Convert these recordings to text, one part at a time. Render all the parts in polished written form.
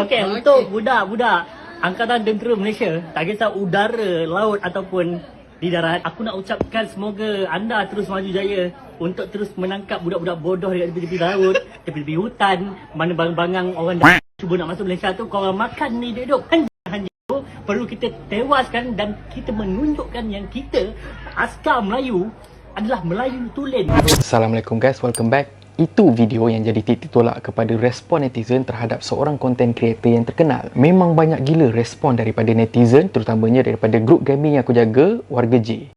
Okey, untuk budak-budak Angkatan Tentera Malaysia, tak kisah udara, laut ataupun di darat, aku nak ucapkan semoga anda terus maju jaya untuk terus menangkap budak-budak bodoh dekat tepi-tepi laut, tepi-tepi hutan, mana bangang-bangang orang dah cuba nak masuk Malaysia tu, korang makan ni duduk. Hanya tu perlu kita tewaskan dan kita menunjukkan yang kita askar Melayu adalah Melayu tulen. Assalamualaikum guys, welcome back. Itu video yang jadi titik tolak kepada respon netizen terhadap seorang content creator yang terkenal. Memang banyak gila respon daripada netizen, terutamanya daripada grup gaming yang aku jaga, Warga J.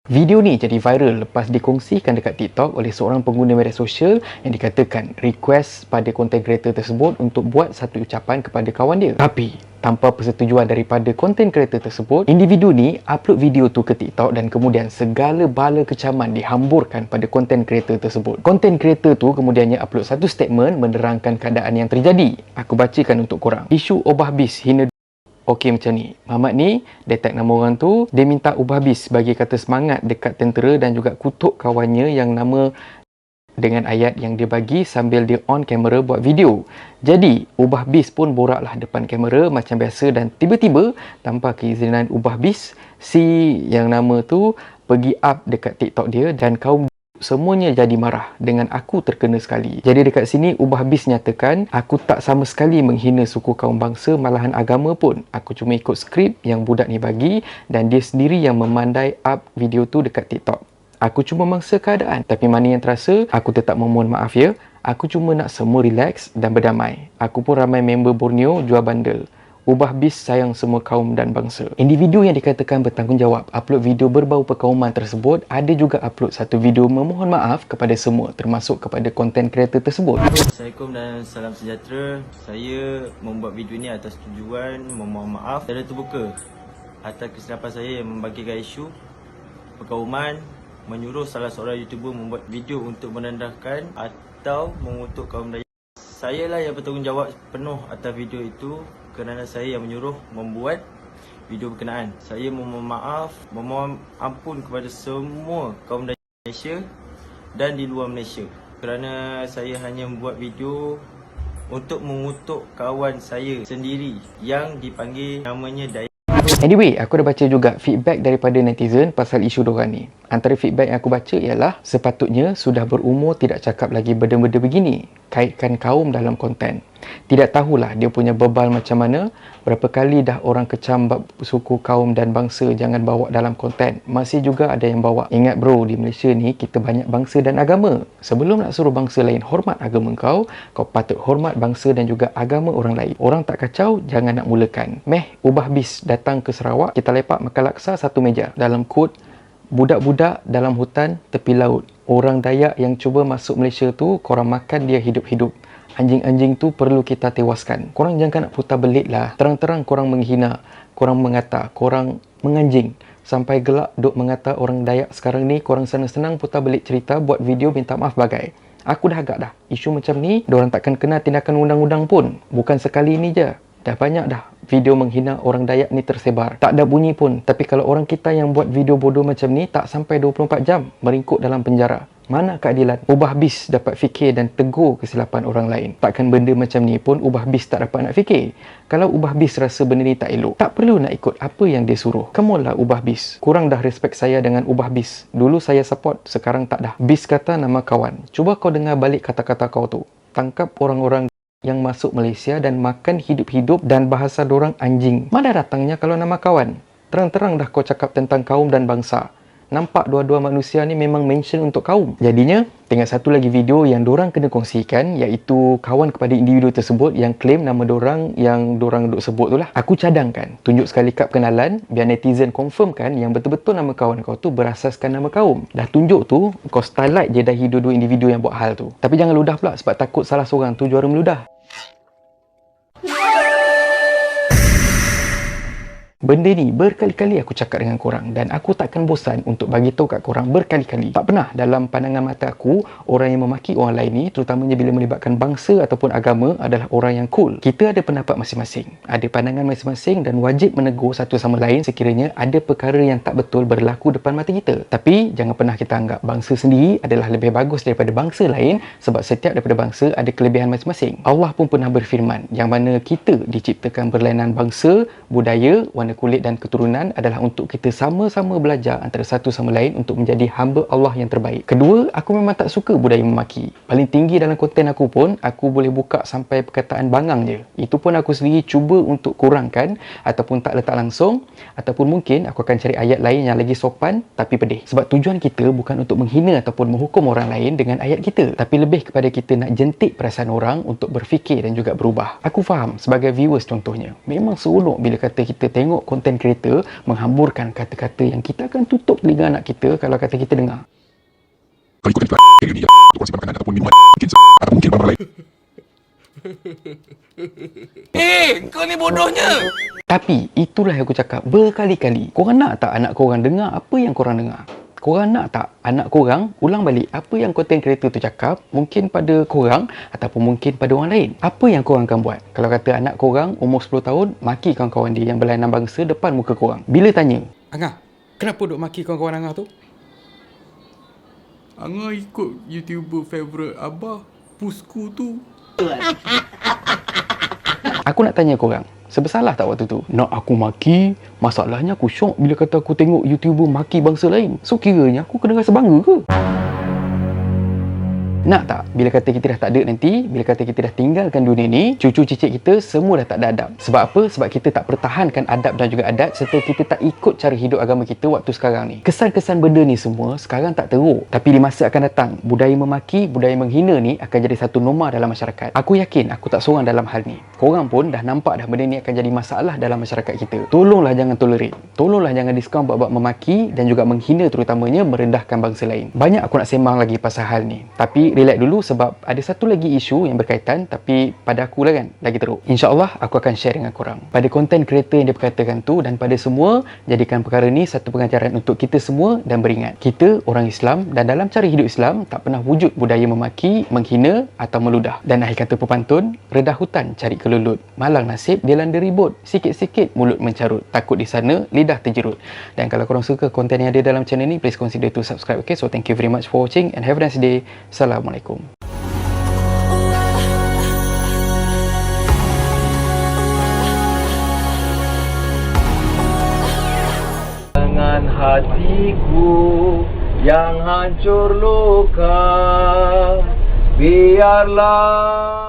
Video ni jadi viral lepas dikongsikan dekat TikTok oleh seorang pengguna media sosial yang dikatakan request pada content creator tersebut untuk buat satu ucapan kepada kawan dia. Tapi tanpa persetujuan daripada content creator tersebut, individu ni upload video tu ke TikTok dan kemudian segala bala kecaman dihamburkan pada content creator tersebut. Content creator tu kemudiannya upload satu statement menerangkan keadaan yang terjadi. Aku bacakan untuk korang. Isu Obah Bis hina okey macam ni. Muhammad ni, dia tag nama orang tu, dia minta ubah bis bagi kata semangat dekat tentera dan juga kutuk kawannya yang nama dengan ayat yang dia bagi sambil dia on kamera buat video. Jadi, ubah bis pun boraklah depan kamera macam biasa dan tiba-tiba tanpa keizinan ubah bis, si yang nama tu pergi up dekat TikTok dia dan kaum semuanya jadi marah dengan aku terkena sekali. Jadi dekat sini Ubah Bis nyatakan, aku tak sama sekali menghina suku kaum bangsa malahan agama pun. Aku cuma ikut skrip yang budak ni bagi dan dia sendiri yang memandai up video tu dekat TikTok. Aku cuma mangsa keadaan. Tapi mana yang terasa, aku tetap memohon maaf ya. Aku cuma nak semua relax dan berdamai. Aku pun ramai member Borneo jual bandel. Ubah Bis sayang semua kaum dan bangsa. Individu yang dikatakan bertanggungjawab upload video berbau perkauman tersebut ada juga upload satu video memohon maaf kepada semua termasuk kepada content creator tersebut. Assalamualaikum dan salam sejahtera. Saya membuat video ini atas tujuan memohon maaf secara terbuka atas kesilapan saya yang membagikan isu perkauman, menyuruh salah seorang YouTuber membuat video untuk merendahkan atau mengutuk kaum Dayak. Saya lah yang bertanggungjawab penuh atas video itu kerana saya yang menyuruh membuat video berkenaan. Saya memohon maaf, memohon ampun kepada semua kaum Dayak Malaysia dan di luar Malaysia kerana saya hanya membuat video untuk mengutuk kawan saya sendiri yang dipanggil namanya Dayak. Anyway, aku dah baca juga feedback daripada netizen pasal isu diorang ni. Antara feedback yang aku baca ialah sepatutnya sudah berumur tidak cakap lagi benda-benda begini. Kaitkan kaum dalam konten. Tidak tahulah dia punya bebal macam mana. Berapa kali dah orang kecam bab suku kaum dan bangsa jangan bawa dalam konten. Masih juga ada yang bawa. Ingat bro, di Malaysia ni kita banyak bangsa dan agama. Sebelum nak suruh bangsa lain hormat agama kau patut hormat bangsa dan juga agama orang lain. Orang tak kacau, jangan nak mulakan. Ubah Bis datang ke Sarawak, kita lepak makan laksa satu meja. Dalam kod, budak-budak dalam hutan tepi laut. Orang Dayak yang cuba masuk Malaysia tu, korang makan dia hidup-hidup. Anjing-anjing tu perlu kita tewaskan. Korang jangan nak putar belit lah. Terang-terang korang menghina, korang mengata, korang menganjing. Sampai gelak duk mengata orang Dayak sekarang ni, korang senang-senang putar belit cerita, buat video minta maaf bagai. Aku dah agak dah. Isu macam ni, diorang takkan kena tindakan undang-undang pun. Bukan sekali ni je. Dah banyak dah video menghina orang Dayak ni tersebar. Tak ada bunyi pun. Tapi kalau orang kita yang buat video bodoh macam ni, tak sampai 24 jam meringkuk dalam penjara. Mana keadilan? Ubah Bis dapat fikir dan tegur kesilapan orang lain. Takkan benda macam ni pun Ubah Bis tak dapat nak fikir. Kalau Ubah Bis rasa benda ni tak elok, tak perlu nak ikut apa yang dia suruh. Come on lah Ubah Bis. Kurang dah respect saya dengan Ubah Bis. Dulu saya support, sekarang tak dah. Bis kata nama kawan. Cuba kau dengar balik kata-kata kau tu. Tangkap orang-orang yang masuk Malaysia dan makan hidup-hidup dan bahasa dorang anjing. Mana datangnya kalau nama kawan? Terang-terang dah kau cakap tentang kaum dan bangsa. Nampak dua-dua manusia ni memang mention untuk kaum. Jadinya, tinggal satu lagi video yang dorang kena kongsikan, iaitu kawan kepada individu tersebut yang claim nama dorang yang dorang duk sebut tu lah. Aku cadangkan, tunjuk sekali kad kenalan biar netizen confirmkan yang betul-betul nama kawan kau tu berasaskan nama kaum. Dah tunjuk tu, kau starlight je dahi dua-dua individu yang buat hal tu. Tapi jangan ludah pula sebab takut salah seorang tu juara meludah. Benda ni berkali-kali aku cakap dengan korang dan aku takkan bosan untuk bagi tahu kat korang berkali-kali. Tak pernah dalam pandangan mata aku, orang yang memaki orang lain ni, terutamanya bila melibatkan bangsa ataupun agama, adalah orang yang cool. Kita ada pendapat masing-masing, ada pandangan masing-masing dan wajib menegur satu sama lain sekiranya ada perkara yang tak betul berlaku depan mata kita. Tapi jangan pernah kita anggap bangsa sendiri adalah lebih bagus daripada bangsa lain, sebab setiap daripada bangsa ada kelebihan masing-masing. Allah pun pernah berfirman yang mana kita diciptakan berlainan bangsa, budaya, warna kulit dan keturunan adalah untuk kita sama-sama belajar antara satu sama lain untuk menjadi hamba Allah yang terbaik. Kedua, aku memang tak suka budaya memaki. Paling tinggi dalam konten aku pun, aku boleh buka sampai perkataan bangang je. Itu pun aku sendiri cuba untuk kurangkan ataupun tak letak langsung, ataupun mungkin aku akan cari ayat lain yang lagi sopan tapi pedih. Sebab tujuan kita bukan untuk menghina ataupun menghukum orang lain dengan ayat kita, tapi lebih kepada kita nak jentik perasaan orang untuk berfikir dan juga berubah. Aku faham sebagai viewers contohnya, memang seronok bila kata kita tengok content creator menghamburkan kata-kata yang kita akan tutup telinga anak kita kalau kata kita dengar. Kalau ikut yang ini, untuk orang simpan makanan ataupun minuman, mungkin atau mungkin barang lain. Kau ni bodohnya. Tapi itulah yang aku cakap berkali-kali. Korang nak tak anak korang dengar apa yang korang dengar? Korang nak tak anak korang ulang balik apa yang content creator tu cakap, mungkin pada korang ataupun mungkin pada orang lain? Apa yang korang akan buat kalau kata anak korang umur 10 tahun maki kawan-kawan dia yang berlainan bangsa depan muka korang? Bila tanya, Angah, kenapa duk maki kawan-kawan Angah tu? Angah ikut YouTuber favourite Abah, Pusku tu. aku nak tanya korang, sebesalah tak waktu tu? Nak aku maki? Masalahnya aku syok bila kata aku tengok YouTuber maki bangsa lain. So kiranya aku kena rasa bangga ke? Nak tak bila kata kita dah tak ada nanti, bila kata kita dah tinggalkan dunia ni, cucu cicit kita semua dah tak ada adab. Sebab apa? Sebab kita tak pertahankan adab dan juga adat, serta kita tak ikut cara hidup agama kita waktu sekarang ni. Kesan-kesan benda ni semua sekarang tak teruk, tapi di masa akan datang, budaya memaki, budaya menghina ni akan jadi satu norma dalam masyarakat. Aku yakin aku tak seorang dalam hal ni. Korang pun dah nampak dah benda ni akan jadi masalah dalam masyarakat kita. Tolonglah jangan tolerate. Tolonglah jangan diskaun bab-bab memaki dan juga menghina, terutamanya merendahkan bangsa lain. Banyak aku nak sembang lagi pasal hal ni, tapi relax dulu sebab ada satu lagi isu yang berkaitan, tapi pada aku lah kan lagi teruk. InsyaAllah aku akan share dengan korang pada content creator yang diperkatakan tu, dan pada semua jadikan perkara ni satu pengajaran untuk kita semua dan beringat kita orang Islam dan dalam cara hidup Islam tak pernah wujud budaya memaki, menghina atau meludah. Dan akhir kata pepantun, redah hutan cari kelulut, malang nasib dilanda ribut, sikit-sikit mulut mencarut, takut di sana lidah terjerut. Dan kalau korang suka konten yang ada dalam channel ni, please consider to subscribe. Okay, so thank you very much for watching and have a nice day. Assalamualaikum. Dengan hatiku yang hancur luka, biarlah